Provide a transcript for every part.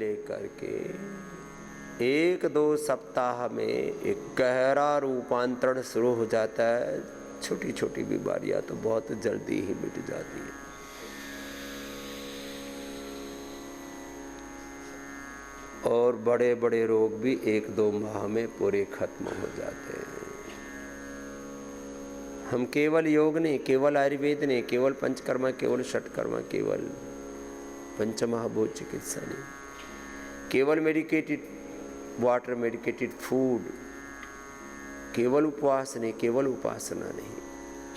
लेकर के 1-2 सप्ताह में एक गहरा रूपांतरण शुरू हो जाता है। छोटी छोटी बीमारियां तो बहुत जल्दी ही मिट जाती है। और बड़े बड़े रोग भी 1-2 माह में पूरे खत्म हो जाते हैं। हम केवल योग नहीं, केवल आयुर्वेद नहीं, केवल पंचकर्मा, केवल षटकर्मा, केवल पंचमहाभूत चिकित्सा नहीं, केवल मेडिकेटेड वाटर, मेडिकेटेड फूड, केवल उपवास नहीं, केवल उपासना नहीं,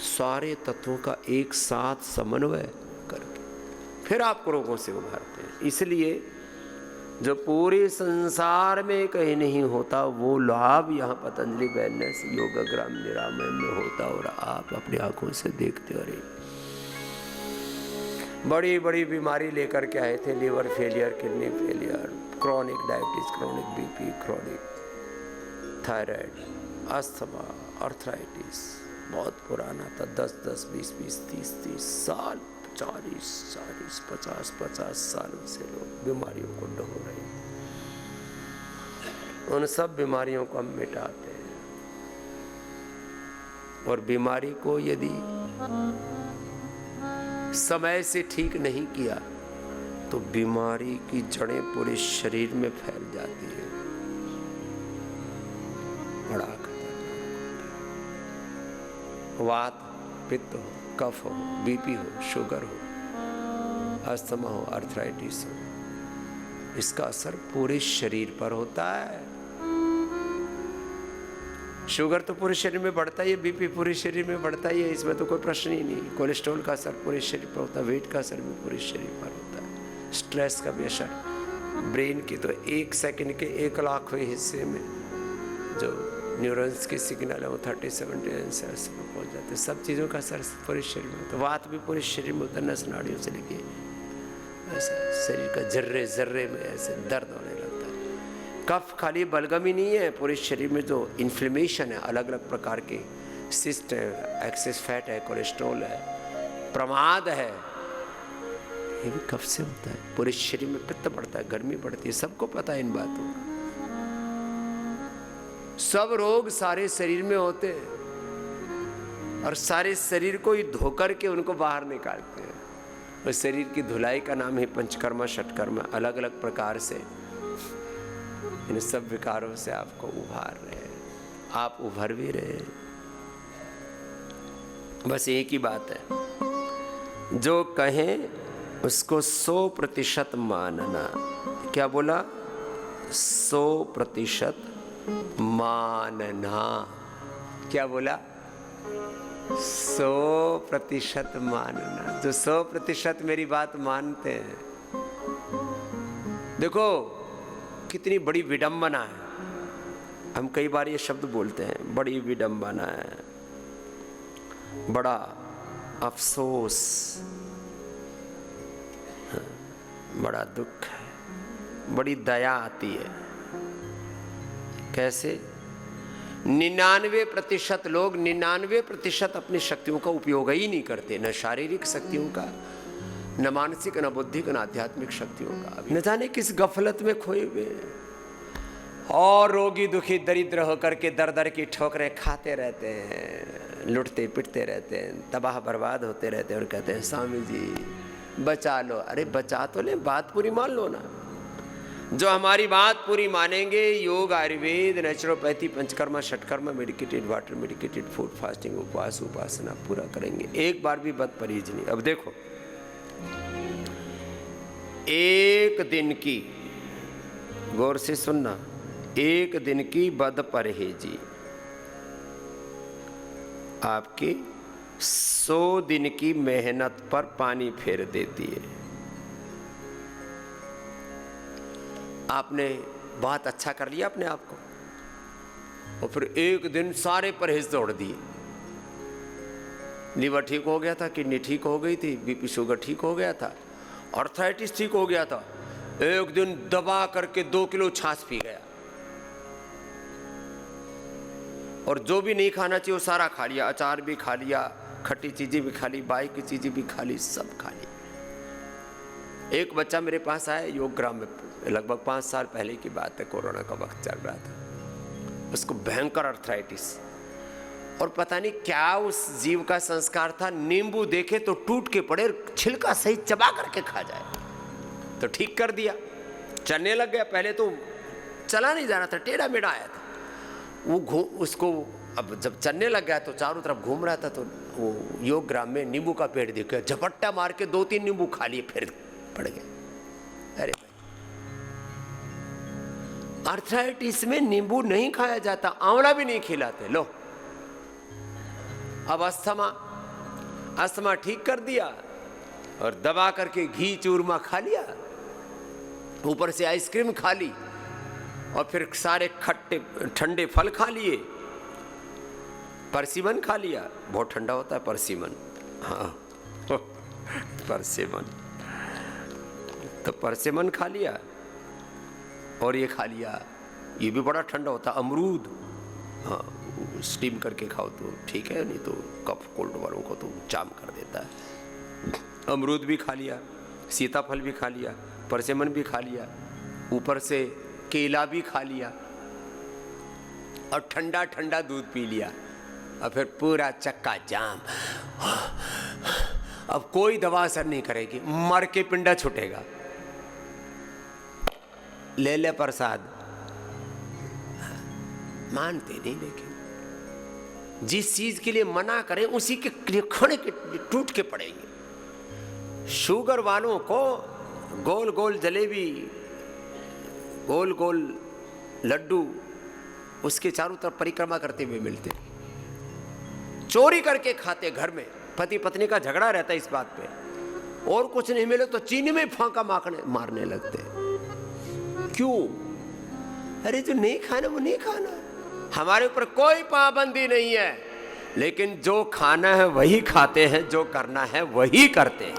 सारे तत्वों का एक साथ समन्वय करके फिर आपको रोगों से उभारते हैं। इसलिए जो पूरे संसार में कहीं नहीं होता वो लाभ यहाँ पतंजलि वेलनेस योगाग्राम निरामय में होता, और आप अपनी आंखों से देखते हो। रहे बड़ी बड़ी बीमारी लेकर के आए थे, liver failure, kidney failure, chronic diabetes, chronic BP, chronic thyroid, asthma, arthritis, बहुत पुराना था, 10-10, 20-20, 30-30 साल, 40-40, 50-50 सालों से लोग बीमारियों को ढो रहे हैं। उन सब बीमारियों को हम मिटाते हैं। और बीमारी को यदि समय से ठीक नहीं किया तो बीमारी की जड़ें पूरे शरीर में फैल जाती है, बड़ा खतरनाक। वात, पित्त हो, कफ हो, बीपी हो, शुगर हो, अस्थमा हो, आर्थराइटिस हो, इसका असर पूरे शरीर पर होता है। शुगर तो पूरे शरीर में बढ़ता ही है, बीपी पूरे शरीर में बढ़ता ही है, इसमें तो कोई प्रश्न ही नहीं। कोलेस्ट्रॉल का असर पूरे शरीर पर होता है, वेट का असर भी पूरे शरीर पर होता है, स्ट्रेस का भी असर ब्रेन की तो 1 सेकंड के 1,00,000वें हिस्से में जो न्यूरॉन्स के सिग्नल है वो 30-70 सेल्स में पहुंच जाते हैं। सब चीज़ों का असर पूरे शरीर में होता है। वात भी पूरे शरीर में होता है, नस नाड़ियों से लेके ऐसे शरीर का जर्रे जर्रे में ऐसे दर्द होने लगता है। कफ खाली बलगम ही नहीं है, पूरे शरीर में जो इन्फ्लेमेशन है, अलग अलग प्रकार के सिस्ट है, एक्सेस फैट है, कोलेस्ट्रॉल है, प्रमाद है, ये भी कफ से होता है। पूरे शरीर में पित्त बढ़ता है, गर्मी बढ़ती है, सबको पता है इन बातों का। सब रोग सारे शरीर में होते हैं और सारे शरीर को ही धोकर के उनको बाहर निकालते हैं। और शरीर की धुलाई का नाम है पंचकर्मा, षटकर्मा। अलग अलग प्रकार से इन सब विकारों से आपको उभार रहे हैं, आप उभर भी रहे हैं। बस एक ही बात है, जो कहें उसको 100% मानना। क्या बोला? 100% मानना। क्या बोला? 100% मानना। जो 100% मेरी बात मानते हैं, देखो कितनी बड़ी विडंबना है। हम कई बार ये शब्द बोलते हैं, बड़ी विडंबना है, बड़ा अफसोस, बड़ा दुख है, बड़ी दया आती है। कैसे? 99% लोग 99% अपनी शक्तियों का उपयोग ही नहीं करते, न शारीरिक शक्तियों का, न मानसिक, न बौद्धिक, न आध्यात्मिक शक्तियों का। न जाने किस गफलत में खोए हुए हैं, और रोगी दुखी दरिद्र होकर के दर दर की ठोकरें खाते रहते हैं, लुटते पिटते रहते हैं, तबाह बर्बाद होते रहते हैं, और कहते हैं स्वामी जी बचा लो। अरे बचा तो ले, बात पूरी मान लो ना। जो हमारी बात पूरी मानेंगे, yoga, Ayurveda, naturopathy, Panchakarma, Shatkarma, medicated water, medicated food, fasting, उपवास, उपासना पूरा करेंगे, एक बार भी बद परहेज नहीं। अब देखो, एक दिन की, गौर से सुनना, एक दिन की बद परहेजी आपकी 100 दिन की मेहनत पर पानी फेर देती है। आपने बहुत अच्छा कर लिया अपने आप को, और फिर एक दिन सारे परहेज तोड़ दिए। लीवर ठीक हो गया था, किडनी ठीक हो गई थी, बीपी शुगर ठीक हो गया था, आर्थराइटिस ठीक हो गया था, एक दिन दबा करके 2 किलो छाछ पी गया, और जो भी नहीं खाना चाहिए वो सारा खा लिया। अचार भी खा लिया, खट्टी चीजें भी खा ली, बाई की चीजें भी खा ली, सब खा ली। एक बच्चा मेरे पास आया योग ग्राम में, लगभग 5 साल पहले की बात है, कोरोना का वक्त चल रहा था। उसको भयंकर अर्थराइटिस, और पता नहीं क्या उस जीव का संस्कार था, नींबू देखे तो टूट के पड़े, छिलका सही चबा करके खा जाए। तो ठीक कर दिया, चलने लग गया। पहले तो चला नहीं जा रहा था, टेढ़ा मेढ़ा आया था वो। उसको अब जब चलने लग गया तो चारों तरफ घूम रहा था, तो वो योग ग्राम में नींबू का पेड़ दिख गया, झपट्टा मार के 2-3 नींबू खा लिए, फिर पड़ गए। अरे भाई, अर्थराइटिस में नींबू नहीं खाया जाता, आंवला भी नहीं खिलाते। लो, अब अस्थमा ठीक कर दिया और दबा करके घी चूरमा खा लिया, ऊपर से आइसक्रीम खा ली, और फिर सारे खट्टे ठंडे फल खा लिए, परसिमन खा लिया, बहुत ठंडा होता है परसिमन। हाँ परसिमन, तो परसिमन खा लिया, और ये खा लिया, ये भी बड़ा ठंडा होता है, अमरूद। हाँ, स्टीम करके खाओ तो ठीक है, नहीं तो कफ कोल्ड वालों को तो जाम कर देता है। अमरूद भी खा लिया, सीताफल भी खा लिया, परसिमन भी खा लिया, ऊपर से केला भी खा लिया, और ठंडा ठंडा दूध पी लिया, और फिर पूरा चक्का जाम। अब कोई दवा असर नहीं करेगी, मर के पिंडा छूटेगा। ले ले प्रसाद, मानते नहीं। लेकिन जिस चीज के लिए मना करें उसी के खड़े के टूट के पड़ेंगे। शुगर वालों को गोल गोल जलेबी, गोल गोल लड्डू उसके चारों तरफ परिक्रमा करते हुए मिलते, चोरी करके खाते घर में, पति पत्नी का झगड़ा रहता है इस बात पे, और कुछ नहीं मिले तो चीनी में फांका मारने लगते। क्यों? अरे जो नहीं खाना वो नहीं खाना, हमारे ऊपर कोई पाबंदी नहीं है, लेकिन जो खाना है वही खाते हैं, जो करना है वही करते हैं।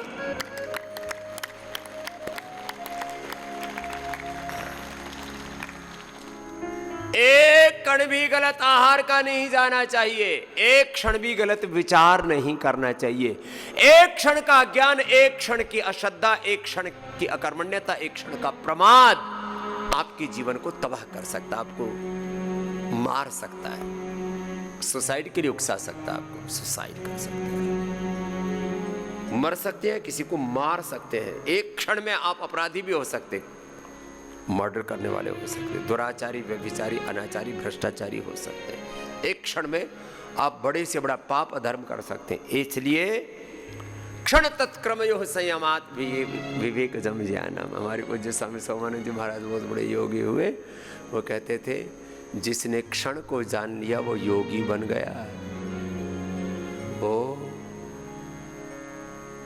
एक कण भी गलत आहार का नहीं जाना चाहिए, एक क्षण भी गलत विचार नहीं करना चाहिए। एक क्षण का ज्ञान, एक क्षण की अश्रद्धा, एक क्षण की अकर्मण्यता, एक क्षण का प्रमाद आपके जीवन को तबाह कर सकता है, आपको मार सकता है, सुसाइड के लिए उकसा सकता है, आपको सुसाइड कर सकते हैं, मर सकते हैं, किसी को मार सकते हैं। एक क्षण में आप अपराधी भी हो सकते, मर्डर करने वाले हो सकते, दुराचारी, व्यभिचारी, अनाचारी, भ्रष्टाचारी हो सकते हैं। एक क्षण में आप बड़े से बड़ा पाप अधर्म कर सकते हैं। इसलिए क्षण तत्क्रमयो संयमात विवेक जम ज्ञानम। हमारे पूज्य स्वामी सोमानंद जी महाराज बहुत बड़े योगी हुए, वो कहते थे जिसने क्षण को जान लिया वो योगी बन गया, वो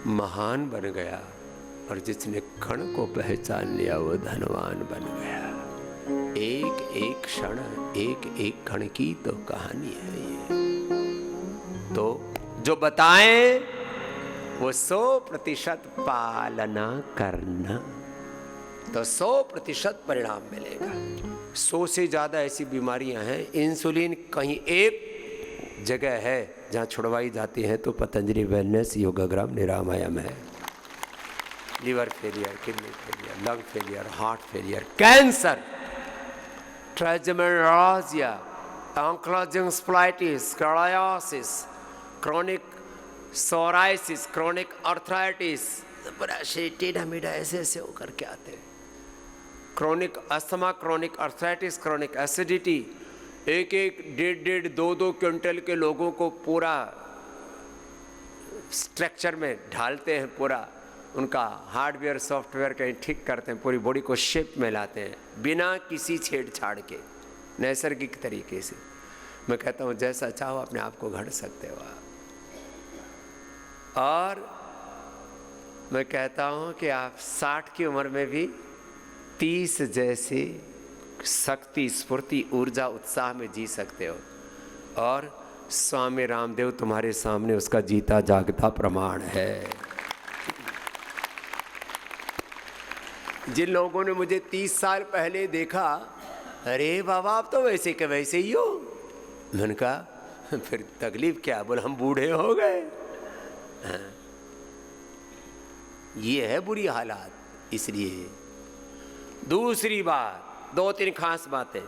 महान बन गया, और जिसने क्षण को पहचान लिया वो धनवान बन गया। एक एक क्षण, एक एक क्षण की तो कहानी है ये। तो जो बताएं वो 100% पालना करना, तो 100% परिणाम मिलेगा। 100 से ज्यादा ऐसी बीमारियां हैं, इंसुलिन कहीं एक जगह है जहां छुड़वाई जाती है तो पतंजलि वेलनेस योगाग्राम निरामयम है। Liver failure, kidney failure, lung failure, heart failure, cancer, ट्राइजोमेनोराजिया, एंक्लोजिंग स्प्लाइटिस, क्रायोसिस, क्रोनिक सोराइसिस, क्रोनिक अर्थराइटिस, बड़ा टेढ़ा मेढ़ा ऐसे ऐसे होकर के आते हैं। Chronic asthma, chronic arthritis, chronic acidity, एक एक 1.5, 2 क्विंटल के लोगों को पूरा स्ट्रक्चर में ढालते हैं, पूरा उनका हार्डवेयर सॉफ्टवेयर कहीं ठीक करते हैं, पूरी बॉडी को शेप में लाते हैं बिना किसी छेड़छाड़ के, नैसर्गिक तरीके से। मैं कहता हूँ जैसा चाहो अपने आप को घड़ सकते हो आप। और मैं कहता हूँ कि आप 60 की उम्र में भी 30 जैसे शक्ति, स्फूर्ति, ऊर्जा, उत्साह में जी सकते हो। और स्वामी रामदेव तुम्हारे सामने उसका जीता जागता प्रमाण है। जिन लोगों ने मुझे 30 साल पहले देखा, अरे बाबा आप तो वैसे के वैसे ही हो, मैंने कहा फिर तकलीफ क्या, बोले हम बूढ़े हो गए। हाँ। ये है बुरी हालात। इसलिए दूसरी बात, 2-3 खास बातें,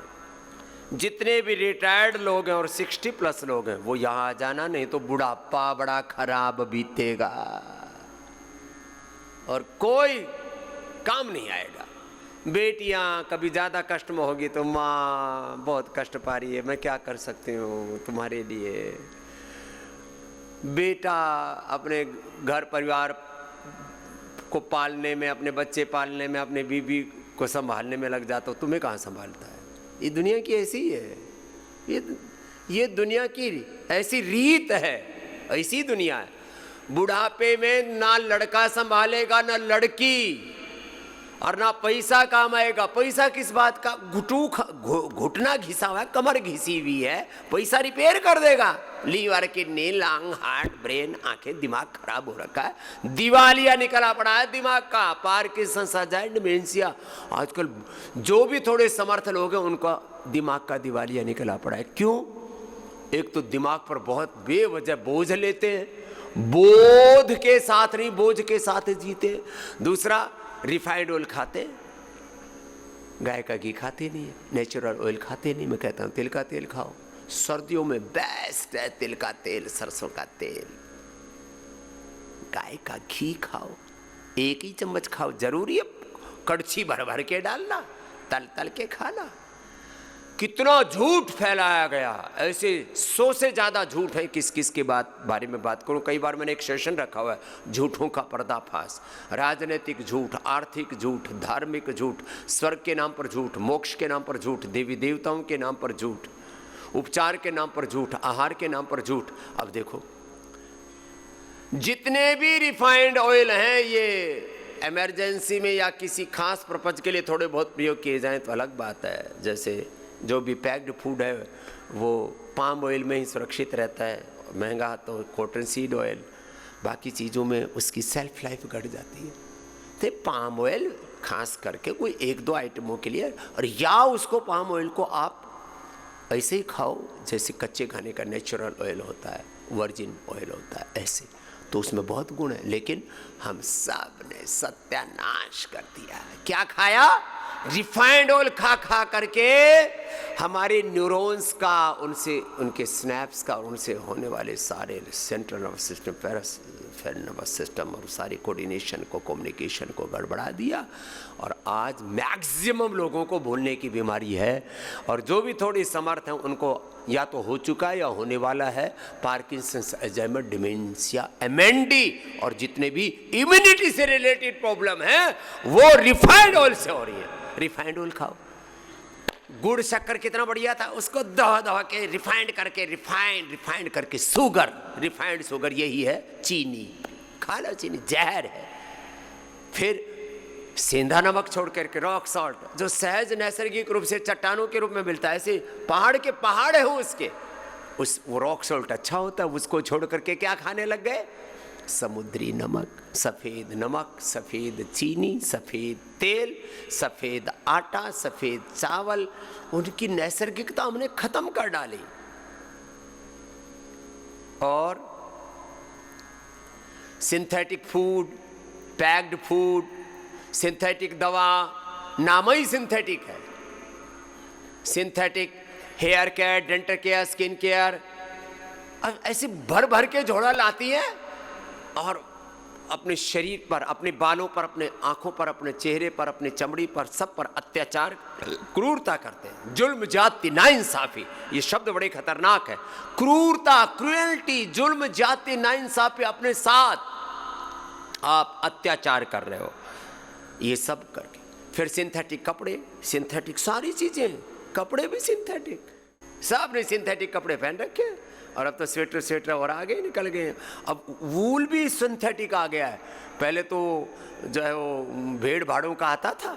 जितने भी रिटायर्ड लोग हैं और 60+ लोग हैं वो यहाँ आ जाना, नहीं तो बुढ़ापा बड़ा खराब बीतेगा और कोई काम नहीं आएगा। बेटियां कभी ज़्यादा कष्ट में होगी तो माँ बहुत कष्ट पा रही है, मैं क्या कर सकती हूँ तुम्हारे लिए। बेटा अपने घर परिवार को पालने में, अपने बच्चे पालने में, अपने बीवी को संभालने में लग जाता, तुम्हें कहाँ संभालता है। ये दुनिया की ऐसी ही है, ये दुनिया की ऐसी रीत है, ऐसी दुनिया है। बुढ़ापे में ना लड़का संभालेगा ना लड़की, और ना पैसा काम आएगा। पैसा किस बात का, घुटना घिसा हुआ है, कमर घिसी हुई है, पैसा रिपेयर कर देगा। Liver, kidney, lung, heart, brain, आंखें, दिमाग खराब हो रखा है, दिवालिया निकला पड़ा है दिमाग का, पार्किंसंस, अल्जाइमर, डिमेंशिया। आजकल जो भी थोड़े समर्थ लोग हैं उनका दिमाग का दिवालिया निकला पड़ा है। क्यों? एक तो दिमाग पर बहुत बेवजह बोझ लेते हैं, बोध के साथ नहीं बोझ के साथ जीते। दूसरा, रिफाइंड ऑयल खाते, गाय का घी खाते नहीं है, नेचुरल ऑयल खाते नहीं। मैं कहता हूँ तिल का तेल खाओ, सर्दियों में बेस्ट है तिल का तेल, सरसों का तेल। गाय का घी खाओ, 1 ही चम्मच खाओ, जरूरी है कड़छी भर भर के डालना, तल तल के खाना। कितना झूठ फैलाया गया, ऐसे 100 से ज़्यादा झूठ है। किस किस के बारे में बात करूं। कई बार मैंने एक सेशन रखा हुआ है, झूठों का पर्दाफाश। राजनीतिक झूठ, आर्थिक झूठ, धार्मिक झूठ, स्वर्ग के नाम पर झूठ, मोक्ष के नाम पर झूठ, देवी देवताओं के नाम पर झूठ, उपचार के नाम पर झूठ, आहार के नाम पर झूठ। अब देखो, जितने भी रिफाइंड ऑयल हैं ये इमरजेंसी में या किसी खास पर्पज के लिए थोड़े बहुत प्रयोग किए जाएं तो अलग बात है। जैसे जो भी पैक्ड फूड है वो पाम ऑयल में ही सुरक्षित रहता है, महंगा तो कॉटन सीड ऑयल, बाकी चीज़ों में उसकी सेल्फ लाइफ घट जाती है। तो पाम ऑयल खास करके कोई 1-2 आइटमों के लिए, और या उसको पाम ऑयल को आप ऐसे ही खाओ जैसे कच्चे खाने का नेचुरल ऑयल होता है, वर्जिन ऑयल होता है, ऐसे तो उसमें बहुत गुण है। लेकिन हम सब ने सत्यानाश कर दिया। क्या खाया? रिफाइंड ऑयल खा खा करके हमारे न्यूरॉन्स का, उनसे उनके स्नैप्स का, और उनसे होने वाले सारे central nervous system, peripheral nervous system और सारे कोऑर्डिनेशन को, कम्युनिकेशन को गड़बड़ा दिया। और आज मैक्सिमम लोगों को भूलने की बीमारी है, और जो भी थोड़ी समर्थ हैं उनको या तो हो चुका है या होने वाला है पार्किंसंस, अल्जाइमर, डिमेंशिया, एमएनडी, और जितने भी इम्यूनिटी से रिलेटेड प्रॉब्लम है वो रिफाइंड ऑयल से हो रही है। रिफाइंड ऑयल खाओ। गुड़ शक्कर कितना बढ़िया था, उसको दवा दवा के रिफाइंड करके, रिफाइंड करके शुगर, रिफाइंड शुगर यही है चीनी। खा लो, चीनी जहर है। फिर सेंधा नमक छोड़ करके रॉक सॉल्ट, जो सहज नैसर्गिक रूप से चट्टानों के रूप में मिलता है, ऐसे पहाड़ के पहाड़ है उसके, वो रॉक सॉल्ट अच्छा होता है, उसको छोड़ करके क्या खाने लग गए? समुद्री नमक, सफ़ेद नमक, सफ़ेद चीनी, सफ़ेद तेल, सफ़ेद आटा, सफ़ेद चावल। उनकी नैसर्गिकता हमने खत्म कर डाली। और synthetic food, packed food, synthetic दवा, नाम ही सिंथेटिक है। Synthetic hair care, dental care, skin care, अब ऐसे भर भर के झोला लाती है और अपने शरीर पर, अपने बालों पर, अपने आंखों पर, अपने चेहरे पर, अपने चमड़ी पर, सब पर अत्याचार, क्रूरता करते हैं। जुल्म, जाति, नाइंसाफी, ये शब्द बड़े खतरनाक है। क्रूरता, क्रुएल्टी, जुल्म, जाति, नाइंसाफी, अपने साथ आप अत्याचार कर रहे हो, ये सब करके। फिर सिंथेटिक कपड़े, सिंथेटिक सारी चीजें, कपड़े भी सिंथेटिक, सब ने सिंथेटिक कपड़े पहन रखे हैं। और अब तो स्वेटर और आगे निकल गए हैं। अब वूल भी सिंथेटिक आ गया है। पहले तो जो है वो भेड़ भाड़ों का आता था,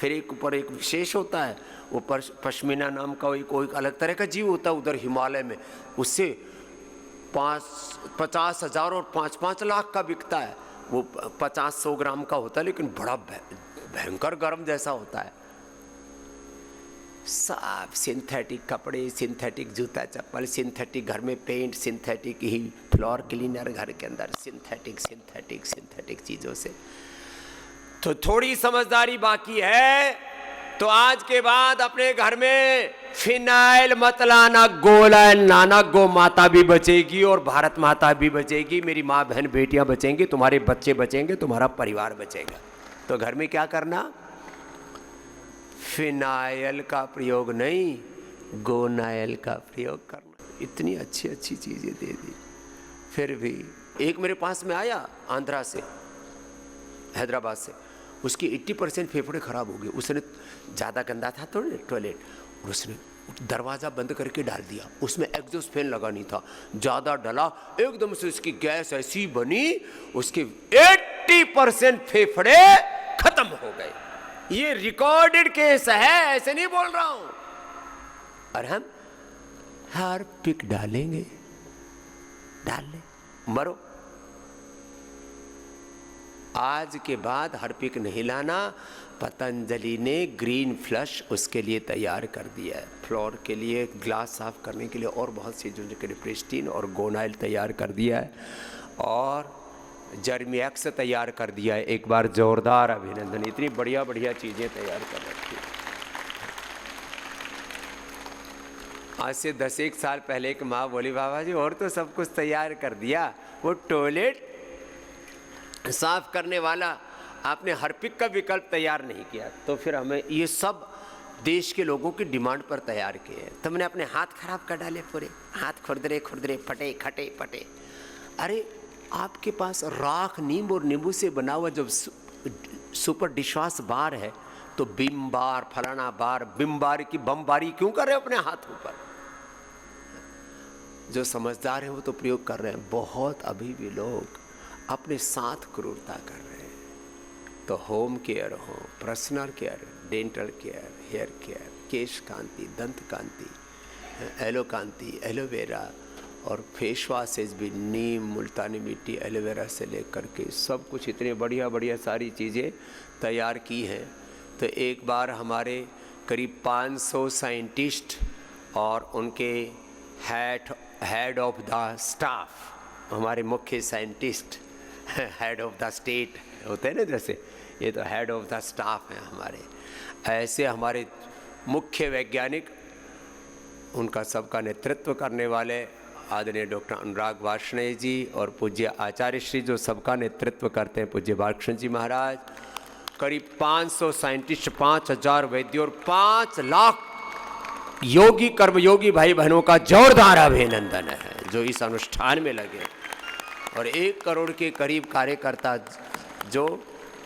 फिर एक ऊपर एक विशेष होता है, वो पश्मीना नाम का कोई अलग तरह का जीव होता है उधर हिमालय में, उससे 50,000 और 5-5 लाख का बिकता है। वो 50-100 ग्राम का होता है, लेकिन बड़ा भयंकर गर्म जैसा होता है। सब सिंथेटिक कपड़े, सिंथेटिक जूता चप्पल, सिंथेटिक घर में पेंट, सिंथेटिक ही फ्लोर क्लीनर घर के अंदर, सिंथेटिक चीज़ों से। तो थोड़ी समझदारी बाकी है, तो आज के बाद अपने घर में फिनाइल मत लाना, गोलायन लाना। गौ माता भी बचेगी और भारत माता भी बचेगी, मेरी माँ बहन बेटियां बचेंगी, तुम्हारे बच्चे बचेंगे, तुम्हारा परिवार बचेगा। तो घर में क्या करना, फिनाइल का प्रयोग नहीं, गोनाइल का प्रयोग करना। इतनी अच्छी अच्छी चीजें दे दी। फिर भी एक मेरे पास में आया आंध्रा से, हैदराबाद से, उसकी 80% फेफड़े खराब हो गए। उसने ज़्यादा गंदा था तो टॉयलेट, और उसने दरवाज़ा बंद करके डाल दिया, उसमें एग्जॉस्ट फैन लगा नहीं था, ज़्यादा डला, एकदम से उसकी गैस ऐसी बनी, उसके 80% फेफड़े खत्म हो गए। ये रिकॉर्डेड केस है, ऐसे नहीं बोल रहा हूं। और हम हार्पिक डालेंगे, डाल ले, मरो। आज के बाद हार्पिक नहीं लाना। पतंजलि ने ग्रीन फ्लश उसके लिए तैयार कर दिया है, फ्लोर के लिए, ग्लास साफ करने के लिए, और बहुत सी चीज़ों के लिए प्रेस्टीन और गोनाइल तैयार कर दिया है, और जर्मिएक्स तैयार कर दिया है। एक बार जोरदार अभिनंदन, इतनी बढ़िया बढ़िया चीज़ें तैयार कर रखी है। आज से 10-1 साल पहले एक माँ बोली, बाबा जी और तो सब कुछ तैयार कर दिया, वो टॉयलेट साफ करने वाला आपने हार्पिक का विकल्प तैयार नहीं किया। तो फिर हमें ये सब देश के लोगों की डिमांड पर तैयार किए। तो मैंने अपने हाथ खराब कर डाले, पूरे हाथ खुरदरे खुरदरे, फटे खटे पटे। अरे आपके पास राख, नींबू और नींबू से बना हुआ जब सुपर डिशवाश बार है, तो बिम बार, फलाना बार, बिम बार की बमबारी क्यों कर रहे हो अपने हाथ ऊपर? जो समझदार है वो तो प्रयोग कर रहे हैं। बहुत अभी भी लोग अपने साथ क्रूरता कर रहे हैं। तो होम केयर हो, personal care, dental care, hair care, Kesh Kanti, Dant Kanti, aloe Kanti, aloe vera, और फेस वॉशेज भी नीम, मुल्तानी मिट्टी, एलोवेरा से लेकर के सब कुछ इतने बढ़िया बढ़िया सारी चीज़ें तैयार की हैं। तो एक बार हमारे करीब 500 साइंटिस्ट और उनके हेड ऑफ द स्टाफ, हमारे मुख्य scientist, head of the state होते हैं ना, जैसे ये तो हेड ऑफ द स्टाफ हैं हमारे, ऐसे हमारे मुख्य वैज्ञानिक, उनका सबका नेतृत्व करने वाले आदरणीय डॉक्टर अनुराग वार्ष्णेय जी और पूज्य आचार्य श्री, जो सबका नेतृत्व करते हैं पूज्य बालकृष्ण जी महाराज, करीब 500 साइंटिस्ट, 5000 वैद्यों और 5 लाख योगी, कर्मयोगी भाई बहनों का जोरदार अभिनंदन है जो इस अनुष्ठान में लगे, और 1 करोड़ के करीब कार्यकर्ता जो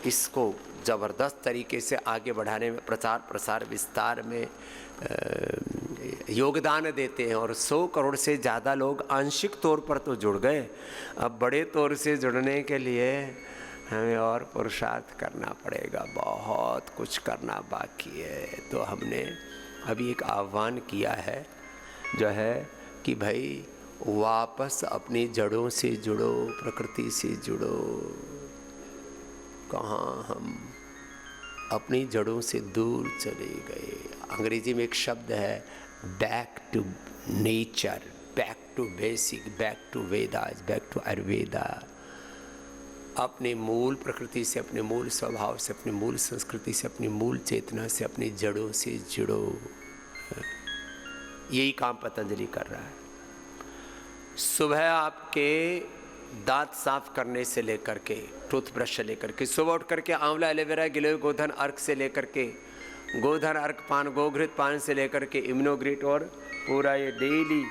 इसको ज़बरदस्त तरीके से आगे बढ़ाने में, प्रचार प्रसार विस्तार में योगदान देते हैं। और 100 करोड़ से ज़्यादा लोग आंशिक तौर पर तो जुड़ गए, अब बड़े तौर से जुड़ने के लिए हमें और पुरुषार्थ करना पड़ेगा, बहुत कुछ करना बाकी है। तो हमने अभी एक आह्वान किया है जो है कि भाई वापस अपनी जड़ों से जुड़ो, प्रकृति से जुड़ो। कहाँ हम अपनी जड़ों से दूर चले गए। अंग्रेजी में एक शब्द है back to nature, back to basic, back to Vedas, back to Ayurveda. अपने मूल प्रकृति से, अपने मूल स्वभाव से, अपनी मूल संस्कृति से, अपनी मूल चेतना से, अपनी जड़ों से जुड़ो। यही काम पतंजलि कर रहा है। सुबह आपके दांत साफ करने से लेकर के, टूथब्रश से लेकर के, सुबह उठ करके आंवला, एलोवेरा, गिलोय, गोधन अर्क से लेकर के, गोधन अर्क पान, गोघृत पान से लेकर के इम्यूनोग्रिट, और पूरा ये डेली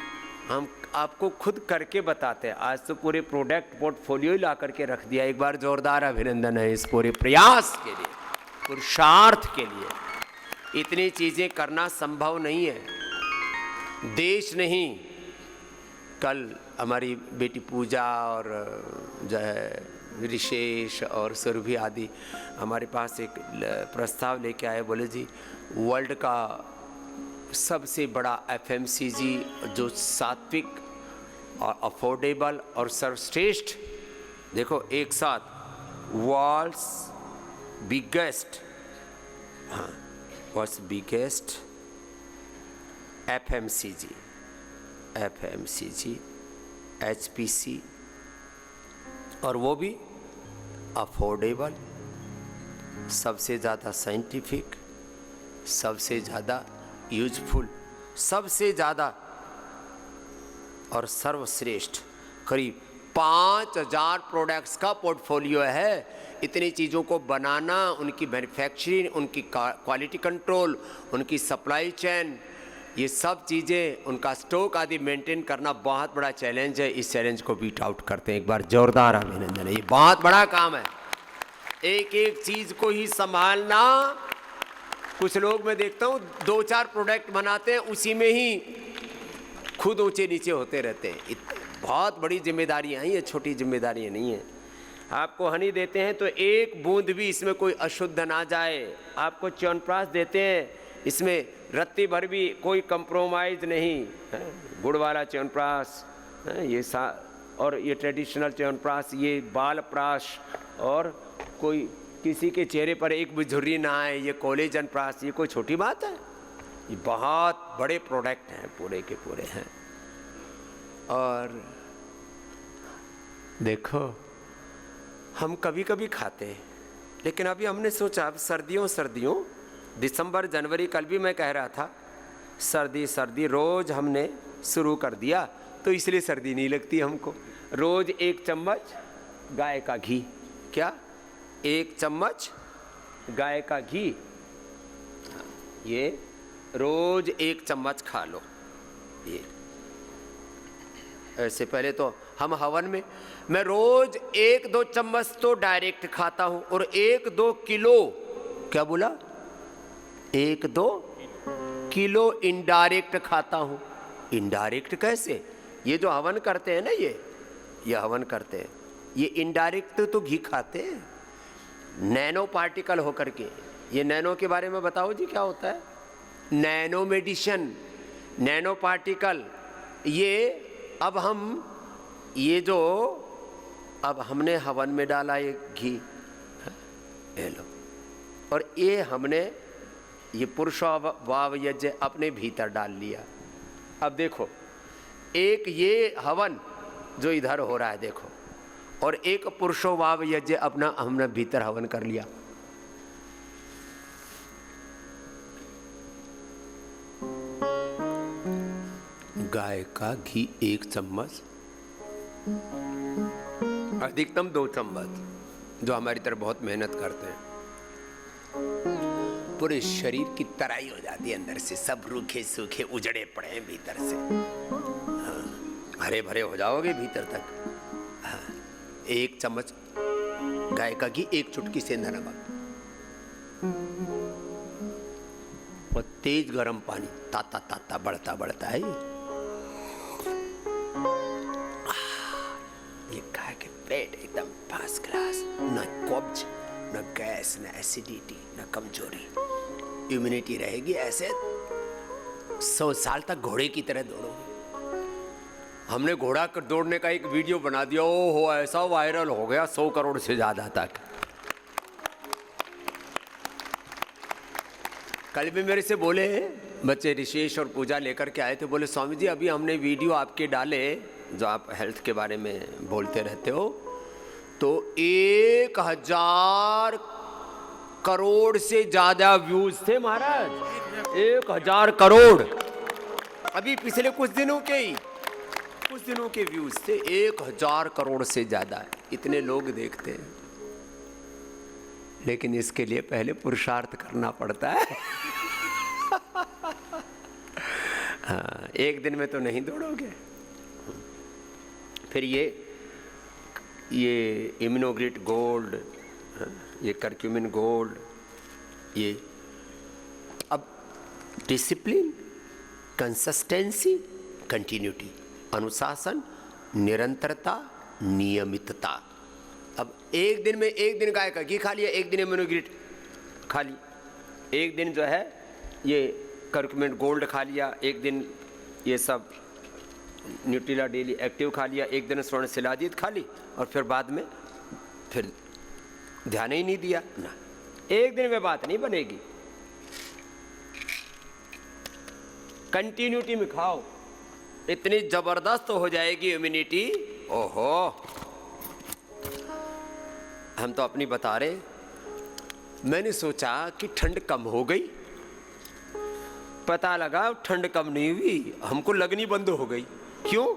हम आपको खुद करके बताते हैं। आज तो पूरे प्रोडक्ट पोर्टफोलियो ही ला करके रख दिया। एक बार जोरदार अभिनंदन है इस पूरे प्रयास के लिए, पुरुषार्थ के लिए। इतनी चीज़ें करना संभव नहीं है, देश नहीं। कल हमारी बेटी पूजा और जो है विशेष और सुरभि आदि हमारे पास एक प्रस्ताव लेके आए, बोले जी वर्ल्ड का सबसे बड़ा FMCG जो सात्विक और अफोर्डेबल और सर्वश्रेष्ठ, देखो एक साथ वर्ल्ड्स बिगेस्ट, हाँ वर्ल्ड्स बिगेस्ट FMCG, HPC, और वो भी अफोर्डेबल, सबसे ज़्यादा साइंटिफिक, सबसे ज़्यादा यूजफुल, सबसे ज़्यादा और सर्वश्रेष्ठ करीब 5000 प्रोडक्ट्स का पोर्टफोलियो है। इतनी चीज़ों को बनाना, उनकी मैन्युफैक्चरिंग, उनकी क्वालिटी कंट्रोल, उनकी सप्लाई चेन, ये सब चीज़ें, उनका स्टॉक आदि मेंटेन करना बहुत बड़ा चैलेंज है। इस चैलेंज को बीट आउट करते हैं। एक बार जोरदार अभिनंदन है। ये बहुत बड़ा काम है, एक एक चीज़ को ही संभालना। कुछ लोग मैं देखता हूँ 2-4 प्रोडक्ट बनाते हैं, उसी में ही खुद ऊंचे नीचे होते रहते हैं। बहुत बड़ी जिम्मेदारियाँ हैं, ये छोटी जिम्मेदारियाँ नहीं हैं। आपको हनी देते हैं तो एक बूंद भी इसमें कोई अशुद्ध ना जाए। आपको च्यवनप्राश देते हैं, इसमें रत्ती भर भी कोई कंप्रोमाइज़ नहीं है। गुड़ वाला च्यवनप्राश ये और ये ट्रेडिशनल च्यवनप्राश, ये बाल प्राश, और कोई किसी के चेहरे पर एक भी झुर्री ना आए, ये कोलेजन प्राश, ये कोई छोटी बात है? ये बहुत बड़े प्रोडक्ट हैं, पूरे के पूरे हैं। और देखो हम कभी कभी खाते हैं, लेकिन अभी हमने सोचा अब सर्दियों दिसंबर जनवरी, कल भी मैं कह रहा था सर्दी रोज़ हमने शुरू कर दिया, तो इसलिए सर्दी नहीं लगती हमको। रोज़ 1 चम्मच गाय का घी, क्या 1 चम्मच गाय का घी, ये रोज़ 1 चम्मच खा लो। ये ऐसे पहले तो हम हवन में, मैं रोज 1-2 चम्मच तो डायरेक्ट खाता हूं, और 1-2 किलो, क्या बोला, 1-2 किलो इनडायरेक्ट खाता हूं। इनडायरेक्ट कैसे? ये जो हवन करते हैं ना, ये हवन करते हैं, ये इनडायरेक्ट तो घी खाते हैं, नैनो पार्टिकल होकर के। ये नैनो के बारे में बताओ जी, क्या होता है? Nano medicine, nano particle. ये अब हम ये जो अब हमने हवन में डाला ये घी, ये लो, और ये हमने ये पुरुषवाव यज्ञ अपने भीतर डाल लिया। अब देखो, एक ये हवन जो इधर हो रहा है देखो, और एक पुरुषवाव यज्ञ अपना हमने भीतर हवन कर लिया। गाय का घी 1 चम्मच, अधिकतम 2 चम्मच, जो हमारी तरह बहुत मेहनत करते हैं, पूरे शरीर की तराई हो जाती है अंदर से, सब रूखे सूखे उजड़े पड़े हैं भीतर से। हरे भरे हो जाओगे भीतर तक। 1 चम्मच गाय का घी, 1 चुटकी सेंधा नमक, और तेज गर्म पानी, ताता ताता बढ़ता है। ये खा के पेट एकदम फर्स्ट क्लास, न कब्ज, न गैस, न एसिडिटी, न कमजोरी, इम्यूनिटी रहेगी। ऐसे 100 साल तक घोड़े की तरह दौड़ोगे। हमने घोड़ा दौड़ने का एक वीडियो बना दिया, ओहो ऐसा वायरल हो गया 100 करोड़ से ज्यादा तक। कल भी मेरे से बोले बच्चे, ऋषेश और पूजा लेकर के आए थे, बोले स्वामी जी अभी हमने वीडियो आपके डाले, जो आप हेल्थ के बारे में बोलते रहते हो, तो 1000 करोड़ से ज्यादा व्यूज थे महाराज, 1000 करोड़। अभी पिछले कुछ दिनों के व्यूज थे, 1000 करोड़ से ज्यादा, इतने लोग देखते हैं। लेकिन इसके लिए पहले पुरुषार्थ करना पड़ता है। हाँ, एक दिन में तो नहीं दौड़ोगे। फिर ये इम्यूनोग्रिट गोल्ड, ये करक्यूमिन गोल्ड, ये अब डिसिप्लिन, कंसिस्टेंसी, कंटिन्यूटी, अनुशासन, निरंतरता, नियमितता। अब एक दिन में, एक दिन गाय का घी खा लिया, एक दिन इम्यूनोग्रिट खा ली, एक दिन जो है ये करक्यूमिन गोल्ड खा लिया, एक दिन ये सब न्यूट्रिला डेली एक्टिव खा लिया, एक दिन स्वर्ण शिलाजीत खा ली, और फिर बाद में फिर ध्यान ही नहीं दिया ना। एक दिन में बात नहीं बनेगी, कंटिन्यूटी में खाओ, इतनी जबरदस्त हो जाएगी इम्यूनिटी। ओहो, हम तो अपनी बता रहे, मैंने सोचा कि ठंड कम हो गई, पता लगा ठंड कम नहीं हुई, हमको लगनी बंद हो गई। क्यों?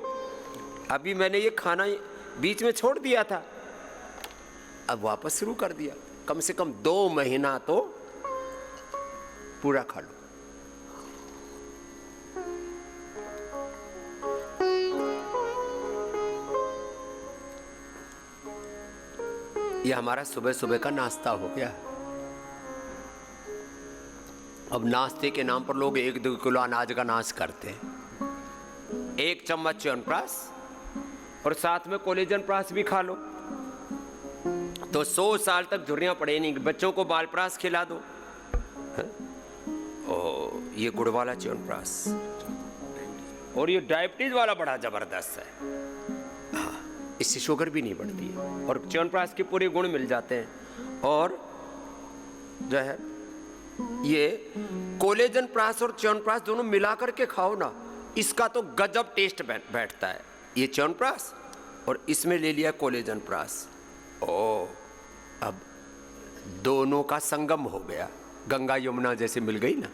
अभी मैंने ये खाना बीच में छोड़ दिया था, अब वापस शुरू कर दिया। कम से कम 2 महीना तो पूरा खा लो। ये हमारा सुबह सुबह का नाश्ता हो गया। अब नाश्ते के नाम पर लोग 1-2 किलो अनाज का नाश करते हैं। 1 चम्मच च्यवनप्राश और साथ में कोलेजन प्राश भी खा लो तो 100 साल तक झुर्रियां पड़े नहीं। बच्चों को बालप्राश खिला दो। और ये गुड़ वाला च्यवनप्राश, और ये डायबिटीज वाला बड़ा जबरदस्त है। इससे शुगर भी नहीं बढ़ती है और च्यवनप्राश के पूरे गुण मिल जाते हैं। और जो है ये कोलेजन प्राश और च्यवनप्राश दोनों मिला करके खाओ ना, इसका तो गजब टेस्ट बैठता है। ये च्यवनप्राश और इसमें ले लिया कोलेजन प्राश। ओ, अब दोनों का संगम हो गया, गंगा यमुना जैसे मिल गई ना।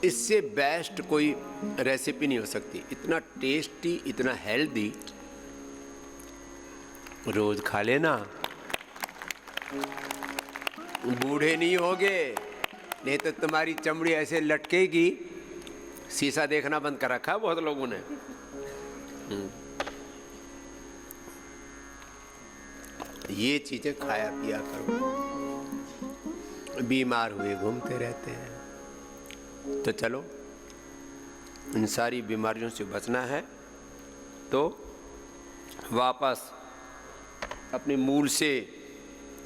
इससे बेस्ट कोई रेसिपी नहीं हो सकती। इतना टेस्टी, इतना हेल्दी, रोज खा लेना, बूढ़े नहीं होगे। नहीं तो तुम्हारी चमड़ी ऐसे लटकेगी, शीशा देखना बंद कर रखा है बहुत लोगों ने। ये चीजें खाया पिया करो, बीमार हुए घूमते रहते हैं। तो चलो, इन सारी बीमारियों से बचना है तो वापस अपने मूल से,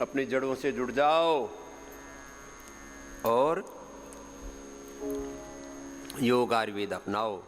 अपनी जड़ों से जुड़ जाओ और योग आयुर्वेद अपनाओ।